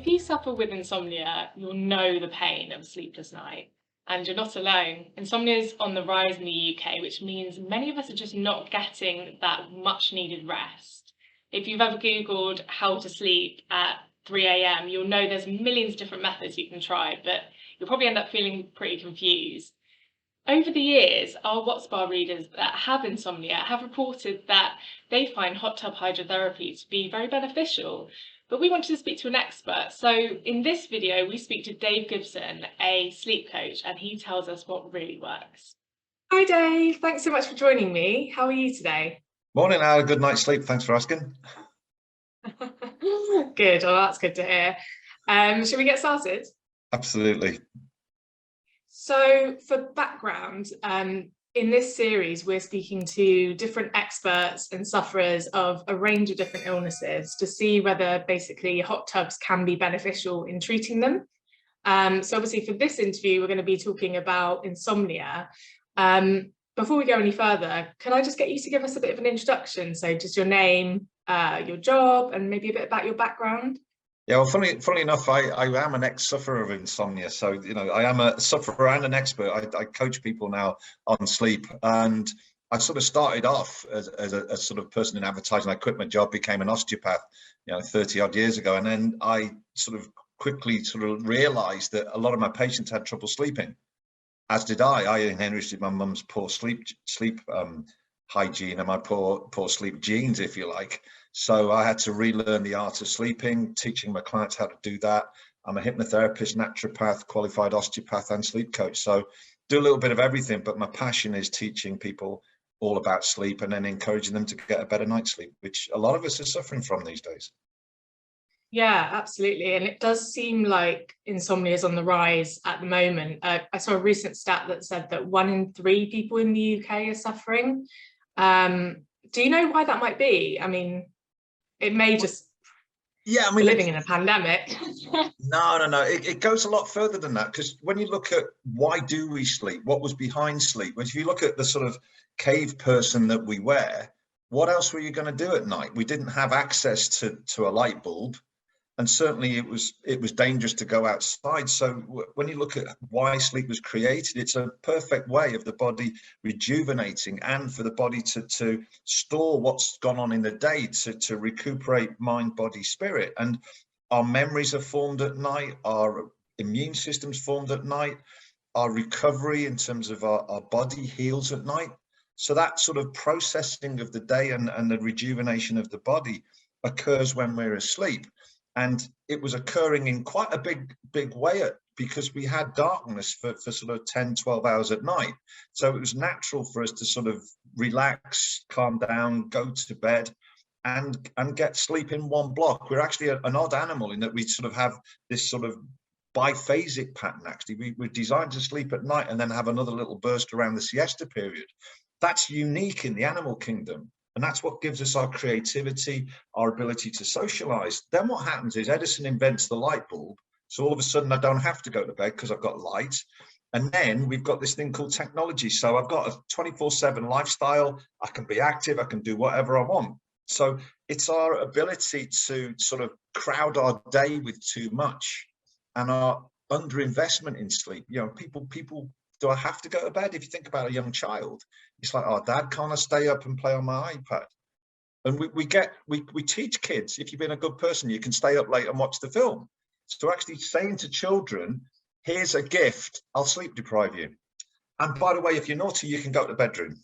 If you suffer with insomnia, you'll know the pain of a sleepless night. And you're not alone. Insomnia is on the rise in the UK, which means many of us are just not getting that much needed rest. If you've ever Googled how to sleep at 3 a.m., you'll know there's millions of different methods you can try, but you'll probably end up feeling pretty confused. Over the years, our WhatSpa readers that have insomnia have reported that they find hot tub hydrotherapy to be very beneficial, but we wanted to speak to an expert. So in this video, we speak to Dave Gibson, a sleep coach, and he tells us what really works. Hi Dave, thanks so much for joining me. How are you today? Morning, I had a good night's sleep. Thanks for asking. Good, well that's good to hear. Shall we get started? Absolutely. So for background, in this series, we're speaking to different experts and sufferers of a range of different illnesses to see whether basically hot tubs can be beneficial in treating them. So obviously for this interview, we're going to be talking about insomnia. Before we go any further, can I just get you to give us a bit of an introduction? So just your name, your job, and maybe a bit about your background. Yeah, well, funny enough, I am an ex-sufferer of insomnia. So, I am a sufferer and an expert. I coach people now on sleep. And I sort of started off as a sort of person in advertising. I quit my job, became an osteopath, 30 odd years ago. And then I sort of quickly sort of realized that a lot of my patients had trouble sleeping, as did I. I inherited my mum's poor sleep hygiene and my poor sleep genes, if you like. So I had to relearn the art of sleeping, teaching my clients how to do that. I'm a hypnotherapist, naturopath, qualified osteopath, and sleep coach. So do a little bit of everything, but my passion is teaching people all about sleep and then encouraging them to get a better night's sleep, which a lot of us are suffering from these days. Yeah, absolutely. And it does seem like insomnia is on the rise at the moment. I saw a recent stat that said that 1 in 3 people in the UK are suffering. Do you know why that might be? I mean, it may just be living in a pandemic. No. It goes a lot further than that, because when you look at why do we sleep, what was behind sleep, if you look at the sort of cave person that we were, what else were you going to do at night? We didn't have access to a light bulb. And certainly it was dangerous to go outside. So when you look at why sleep was created, it's a perfect way of the body rejuvenating and for the body to store what's gone on in the day, to recuperate mind, body, spirit. And our memories are formed at night, our immune system's formed at night, our recovery in terms of our body heals at night. So that sort of processing of the day and the rejuvenation of the body occurs when we're asleep. And it was occurring in quite a big way because we had darkness for sort of 10, 12 hours at night. So it was natural for us to sort of relax, calm down, go to bed and get sleep in one block. We're actually an odd animal in that we sort of have this sort of biphasic pattern. Actually, we're designed to sleep at night and then have another little burst around the siesta period. That's unique in the animal kingdom. And that's what gives us our creativity, our ability to socialize. Then what happens is Edison invents the light bulb. So all of a sudden I don't have to go to bed because I've got light. And then we've got this thing called technology. So I've got a 24/7 lifestyle. I can be active. I can do whatever I want. So it's our ability to sort of crowd our day with too much and our underinvestment in sleep. People, do I have to go to bed? If you think about a young child, it's like, oh, Dad, can't I stay up and play on my iPad? And we teach kids, if you've been a good person, you can stay up late and watch the film. So actually saying to children, here's a gift, I'll sleep deprive you. And by the way, if you're naughty, you can go to the bedroom.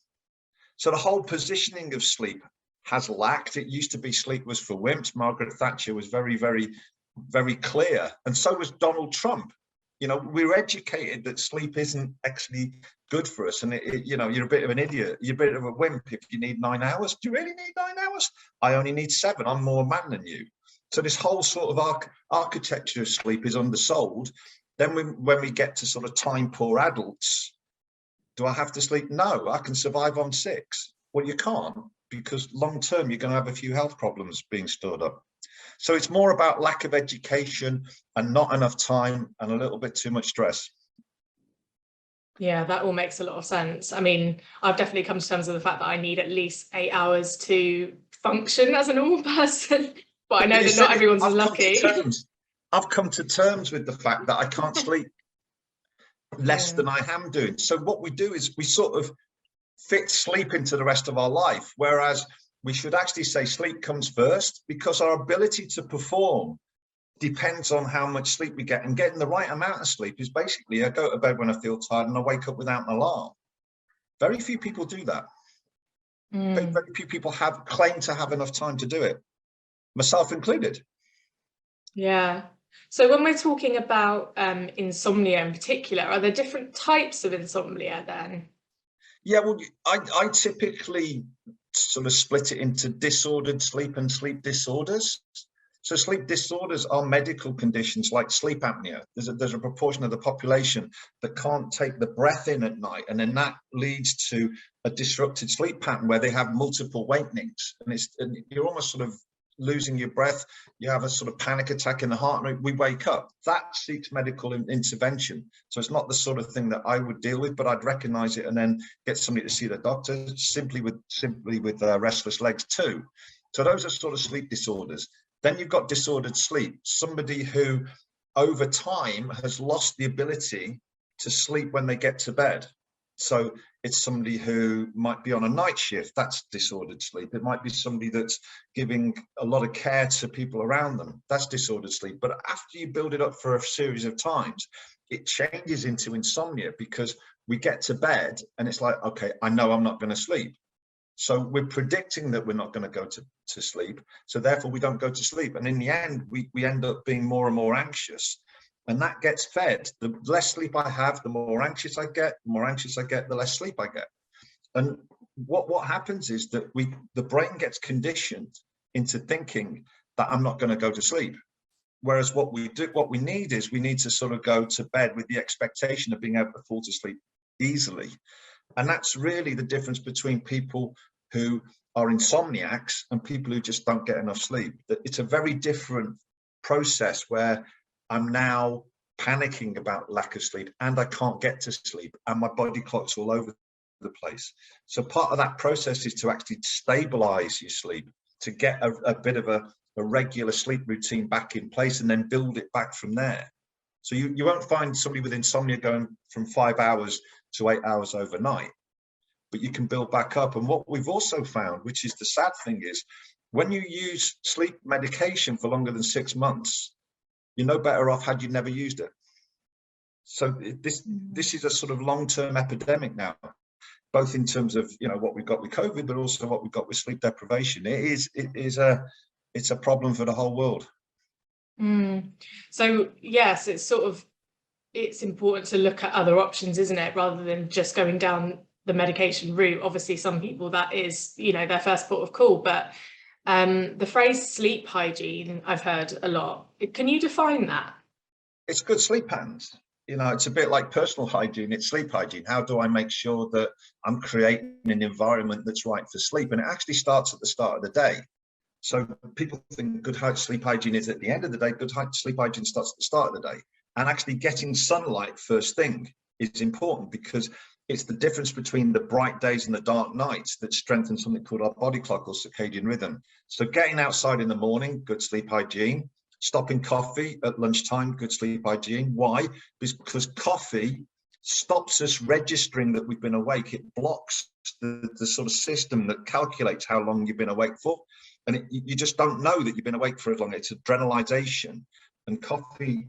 So the whole positioning of sleep has lacked. It used to be sleep was for wimps. Margaret Thatcher was very, very, very clear. And so was Donald Trump. We're educated that sleep isn't actually good for us. And, you're a bit of an idiot. You're a bit of a wimp if you need 9 hours. Do you really need 9 hours? I only need 7. I'm more man than you. So this whole sort of architecture of sleep is undersold. Then when we get to sort of time poor adults, do I have to sleep? No, I can survive on 6. Well, you can't, because long term, you're going to have a few health problems being stored up. So it's more about lack of education and not enough time and a little bit too much stress. Yeah, that all makes a lot of sense. I mean, I've definitely come to terms with the fact that I need at least 8 hours to function as a normal person, but I know that not everyone's as lucky. I've come to terms with the fact that I can't sleep less than I am doing. So what we do is we sort of fit sleep into the rest of our life, whereas we should actually say sleep comes first, because our ability to perform depends on how much sleep we get, and getting the right amount of sleep is basically, I go to bed when I feel tired and I wake up without an alarm. Very few people do that. Very few people claim to have enough time to do it, myself included. Yeah. So when we're talking about insomnia in particular, are there different types of insomnia then? Yeah, well, I typically sort of split it into disordered sleep and sleep disorders. So sleep disorders are medical conditions like sleep apnea. There's a proportion of the population that can't take the breath in at night, and then that leads to a disrupted sleep pattern where they have multiple wakings, and you're almost sort of losing your breath. You have a sort of panic attack in the heart rate. We wake up. That seeks medical intervention. So it's not the sort of thing that I would deal with, but I'd recognize it and then get somebody to see the doctor, simply with restless legs too. So those are sort of sleep disorders. Then you've got disordered sleep, somebody who over time has lost the ability to sleep when they get to bed. So it's somebody who might be on a night shift, that's disordered sleep. It might be somebody that's giving a lot of care to people around them, that's disordered sleep. But after you build it up for a series of times, it changes into insomnia, because we get to bed and it's like, okay, I know I'm not going to sleep. So we're predicting that we're not going to go to sleep. So therefore we don't go to sleep. And in the end, we end up being more and more anxious. And that gets fed. The less sleep I have, the more anxious I get. The more anxious I get, the less sleep I get. And what happens is that the brain gets conditioned into thinking that I'm not going to go to sleep. Whereas what we need to sort of go to bed with the expectation of being able to fall to sleep easily. And that's really the difference between people who are insomniacs and people who just don't get enough sleep. That it's a very different process where I'm now panicking about lack of sleep and I can't get to sleep and my body clock's all over the place. So part of that process is to actually stabilize your sleep, to get a bit of a regular sleep routine back in place and then build it back from there. So you won't find somebody with insomnia going from 5 hours to 8 hours overnight, but you can build back up. And what we've also found, which is the sad thing, is when you use sleep medication for longer than 6 months, you're no better off had you never used it. So this is a sort of long-term epidemic now, both in terms of, you know, what we've got with COVID, but also what we've got with sleep deprivation. It's a problem for the whole world. So yes, it's important to look at other options, isn't it, rather than just going down the medication route. Obviously some people that is, you know, their first port of call, but the phrase sleep hygiene I've heard a lot. Can you define that? It's good sleep patterns. You know, it's a bit like personal hygiene, it's sleep hygiene. How do I make sure that I'm creating an environment that's right for sleep? And it actually starts at the start of the day. So people think good sleep hygiene is at the end of the day. Good sleep hygiene starts at the start of the day. And actually getting sunlight first thing is important, because it's the difference between the bright days and the dark nights that strengthens something called our body clock or circadian rhythm. So getting outside in the morning, good sleep hygiene. Stopping coffee at lunchtime, good sleep hygiene. Why? Because coffee stops us registering that we've been awake. It blocks the sort of system that calculates how long you've been awake for. And you just don't know that you've been awake for as long. It's adrenalization. And coffee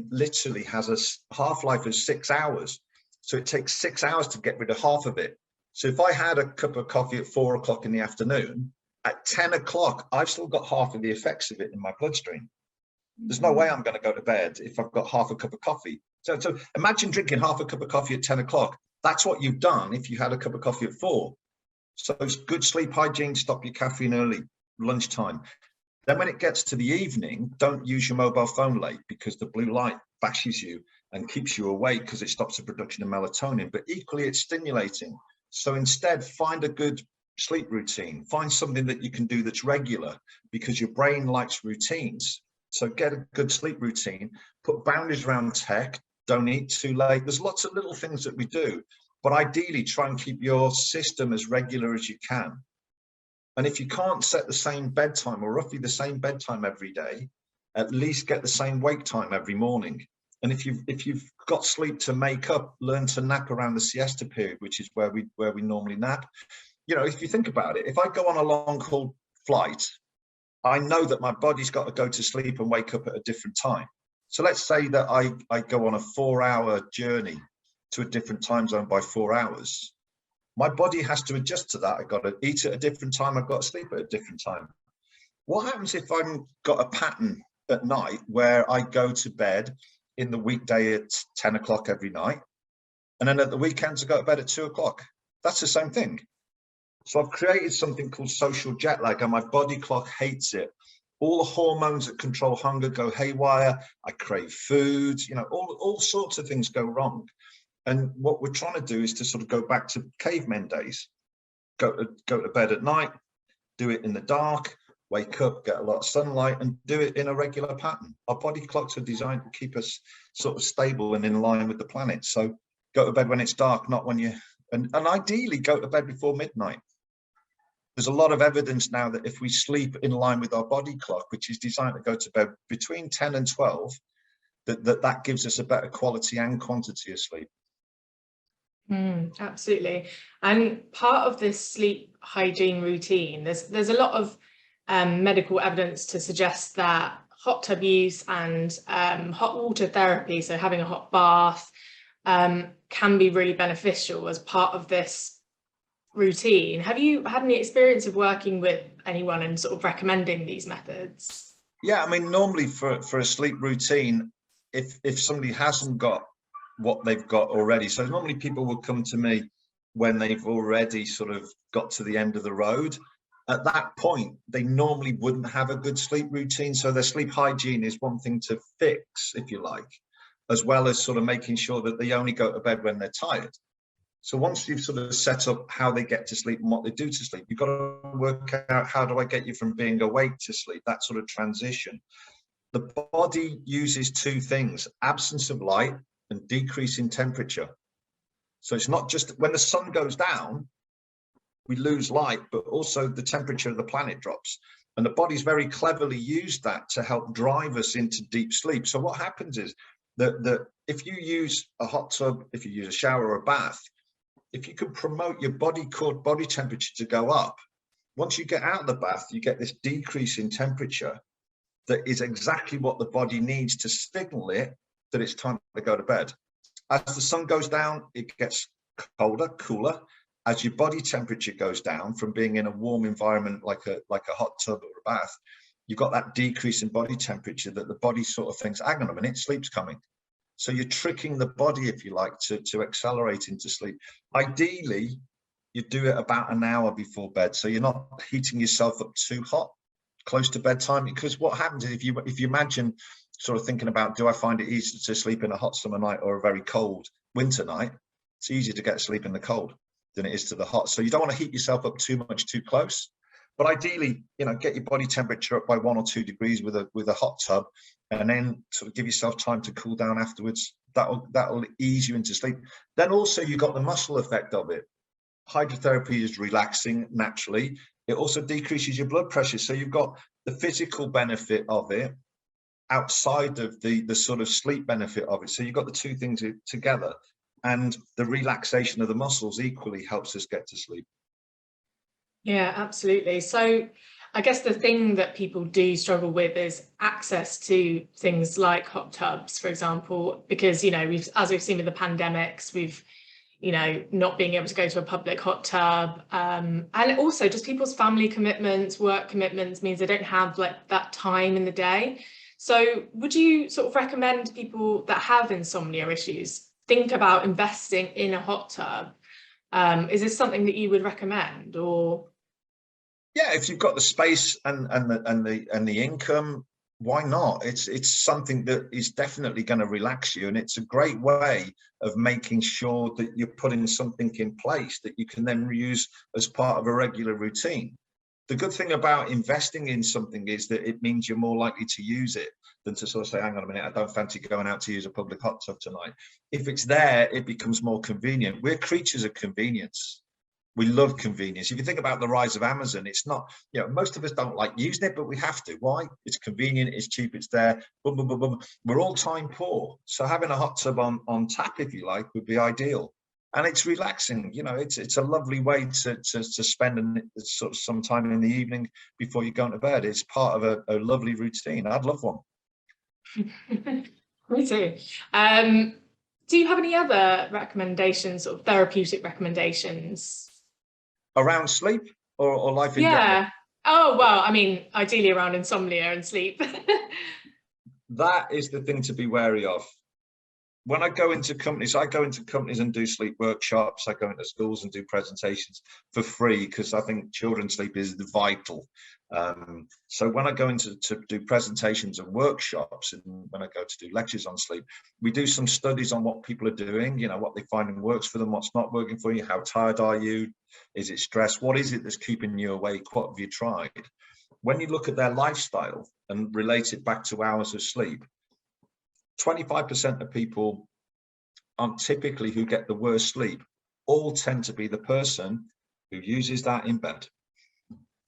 literally has a half-life of 6 hours. So it takes 6 hours to get rid of half of it. So if I had a cup of coffee at 4 o'clock in the afternoon, at 10 o'clock, I've still got half of the effects of it in my bloodstream. There's no way I'm going to go to bed if I've got half a cup of coffee. So imagine drinking half a cup of coffee at 10 o'clock. That's what you've done if you had a cup of coffee at 4. So it's good sleep hygiene, stop your caffeine early, lunchtime. Then when it gets to the evening, don't use your mobile phone late, because the blue light bashes you and keeps you awake because it stops the production of melatonin. But equally, it's stimulating. So instead, find a good sleep routine. Find something that you can do that's regular, because your brain likes routines. So get a good sleep routine, put boundaries around tech, don't eat too late. There's lots of little things that we do, but ideally try and keep your system as regular as you can. And if you can't set the same bedtime or roughly the same bedtime every day, at least get the same wake time every morning. And if you've got sleep to make up, learn to nap around the siesta period, which is where we normally nap. You know, if you think about it, if I go on a long haul flight, I know that my body's got to go to sleep and wake up at a different time. So let's say that I go on a 4-hour journey to a different time zone by 4 hours. My body has to adjust to that. I've got to eat at a different time. I've got to sleep at a different time. What happens if I've got a pattern at night where I go to bed in the weekday at 10 o'clock every night, and then at the weekends I go to bed at 2 o'clock? That's the same thing. So I've created something called social jet lag, and my body clock hates it. All the hormones that control hunger go haywire. I crave food, you know, all sorts of things go wrong. And what we're trying to do is to sort of go back to cavemen days. Go to bed at night, do it in the dark, wake up, get a lot of sunlight, and do it in a regular pattern. Our body clocks are designed to keep us sort of stable and in line with the planet. So go to bed when it's dark, not when and ideally go to bed before midnight. There's a lot of evidence now that if we sleep in line with our body clock, which is designed to go to bed between 10 and 12, that gives us a better quality and quantity of sleep. Absolutely. And part of this sleep hygiene routine, there's a lot of medical evidence to suggest that hot tub use and hot water therapy, so having a hot bath, can be really beneficial as part of this routine. Have you had any experience of working with anyone and sort of recommending these methods? Yeah, I mean, normally for a sleep routine, if somebody hasn't got what they've got already, so normally people will come to me when they've already sort of got to the end of the road. At that point, they normally wouldn't have a good sleep routine. So their sleep hygiene is one thing to fix, if you like, as well as sort of making sure that they only go to bed when they're tired. So once you've sort of set up how they get to sleep and what they do to sleep, you've got to work out, how do I get you from being awake to sleep, that sort of transition. The body uses two things: absence of light and decrease in temperature. So it's not just when the sun goes down, we lose light, but also the temperature of the planet drops. And the body's very cleverly used that to help drive us into deep sleep. So what happens is that if you use a hot tub, if you use a shower or a bath, if you can promote your body temperature to go up, once you get out of the bath, you get this decrease in temperature that is exactly what the body needs to signal it that it's time to go to bed. As the sun goes down, it gets colder, cooler. As your body temperature goes down from being in a warm environment like a hot tub or a bath, you've got that decrease in body temperature that the body sort of thinks, hang on a minute, sleep's coming. So you're tricking the body, if you like, to accelerate into sleep. Ideally, you do it about an hour before bed, so you're not heating yourself up too hot close to bedtime. Because what happens is if you imagine sort of thinking about, do I find it easier to sleep in a hot summer night or a very cold winter night? It's easier to get sleep in the cold than it is to the hot. So you don't want to heat yourself up too much too close. But ideally, you know, get your body temperature up by 1 or 2 degrees with a hot tub, and then sort of give yourself time to cool down afterwards. That'll ease you into sleep. Then also you've got the muscle effect of it. Hydrotherapy is relaxing naturally. It also decreases your blood pressure. So you've got the physical benefit of it outside of the sort of sleep benefit of it. So you've got the two things together, and the relaxation of the muscles equally helps us get to sleep. Yeah, absolutely. So I guess the thing that people do struggle with is access to things like hot tubs, for example, because, you know, as we've seen with the pandemics, we've, you know, not being able to go to a public hot tub, and also just people's family commitments, work commitments means they don't have like that time in the day. So would you sort of recommend people that have insomnia issues think about investing in a hot tub? Is this something that you would recommend? Or yeah, if you've got the space and the income, why not? It's something that is definitely going to relax you, and it's a great way of making sure that you're putting something in place that you can then reuse as part of a regular routine. The good thing about investing in something is that it means you're more likely to use it than to sort of say, hang on a minute, I don't fancy going out to use a public hot tub tonight. If it's there, it becomes more convenient. We're creatures of convenience. We love convenience. If you think about the rise of Amazon, it's not, you know, most of us don't like using it, but we have to. Why? It's convenient, it's cheap, it's there. Boom, boom, boom, boom. We're all time poor. So having a hot tub on tap, if you like, would be ideal. And it's relaxing. You know, it's a lovely way to spend sort of some time in the evening before you go to bed. It's part of a lovely routine. I'd love one. Me too. Do you have any other recommendations, or therapeutic recommendations? Around sleep or life in general? Yeah. Oh, well, I mean, ideally around insomnia and sleep. That is the thing to be wary of. When I go into companies and do sleep workshops. I go into schools and do presentations for free because I think children's sleep is vital. So when I go into to do presentations and workshops, and when I go to do lectures on sleep, we do some studies on what people are doing, you know, what they find works for them, what's not working for you, how tired are you, is it stress, what is it that's keeping you awake, what have you tried? When you look at their lifestyle and relate it back to hours of sleep, 25% of people aren't typically who get the worst sleep, all tend to be the person who uses that in bed.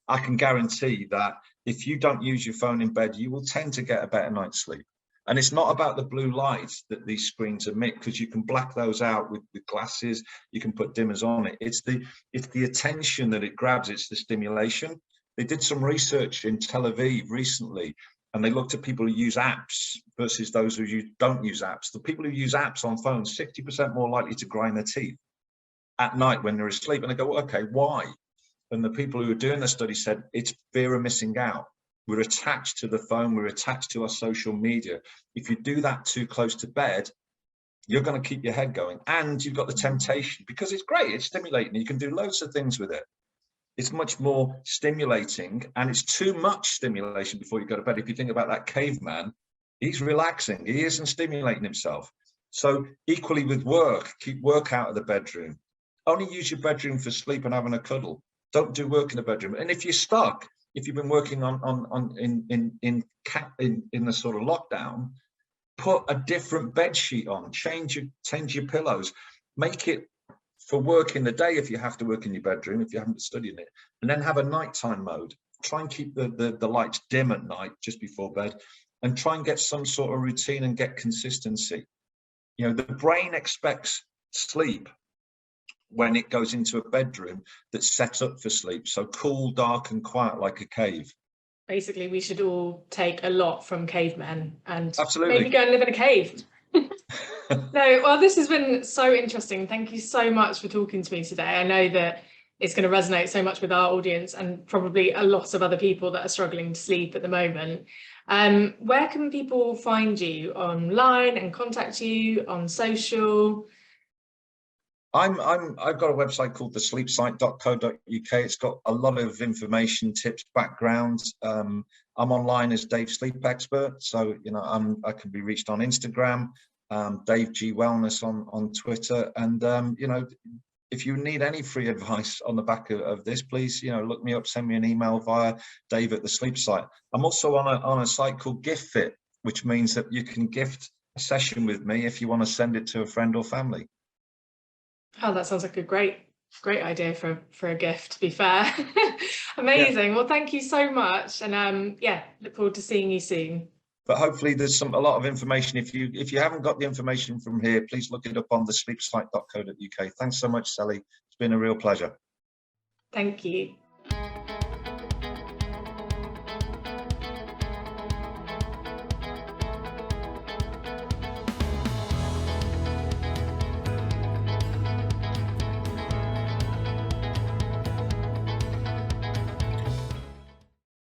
I can guarantee that if you don't use your phone in bed, you will tend to get a better night's sleep. And it's not about the blue lights that these screens emit, because you can black those out with glasses, you can put dimmers on it. It's the attention that it grabs, it's the stimulation. They did some research in Tel Aviv recently, and they looked at people who use apps versus those who don't use apps. The people who use apps on phones, 60% more likely to grind their teeth at night when they're asleep. And they go, well, okay, why? And the people who were doing the study said, it's fear of missing out. We're attached to the phone, we're attached to our social media. If you do that too close to bed, you're going to keep your head going. And you've got the temptation, because it's great, it's stimulating, you can do loads of things with it. It's much more stimulating, and it's too much stimulation before you go to bed. If you think about that caveman, he's relaxing, he isn't stimulating himself. So equally with work, keep work out of the bedroom. Only use your bedroom for sleep and having a cuddle. Don't do work in the bedroom. And if you're stuck, if you've been working in the sort of lockdown, put a different bed sheet on, change your pillows, make it for work in the day if you have to work in your bedroom, if you haven't studied it, and then have a nighttime mode. Try and keep the lights dim at night just before bed, and try and get some sort of routine and get consistency. You know, the brain expects sleep when it goes into a bedroom that's set up for sleep. So cool, dark and quiet like a cave. Basically, we should all take a lot from cavemen and absolutely maybe go and live in a cave. No, well, this has been so interesting. Thank you so much for talking to me today. I know that it's going to resonate so much with our audience and probably a lot of other people that are struggling to sleep at the moment. Where can people find you online and contact you on social? I've got a website called thesleepsite.co.uk. It's got a lot of information, tips, backgrounds. I'm online as Dave Sleep Expert, so you know I can be reached on Instagram, Dave G Wellness on Twitter, and you know, if you need any free advice on the back of this, please, you know, look me up, send me an email via Dave at the Sleep Site. I'm also on a site called GiftFit, which means that you can gift a session with me if you want to send it to a friend or family. Oh, that sounds like a great idea for a gift, to be fair. Amazing. Yeah. Well, thank you so much, and yeah, look forward to seeing you soon. But hopefully there's a lot of information. If you haven't got the information from here, please look it up on thesleepsite.co.uk. Thanks so much, Sally. It's been a real pleasure. Thank you.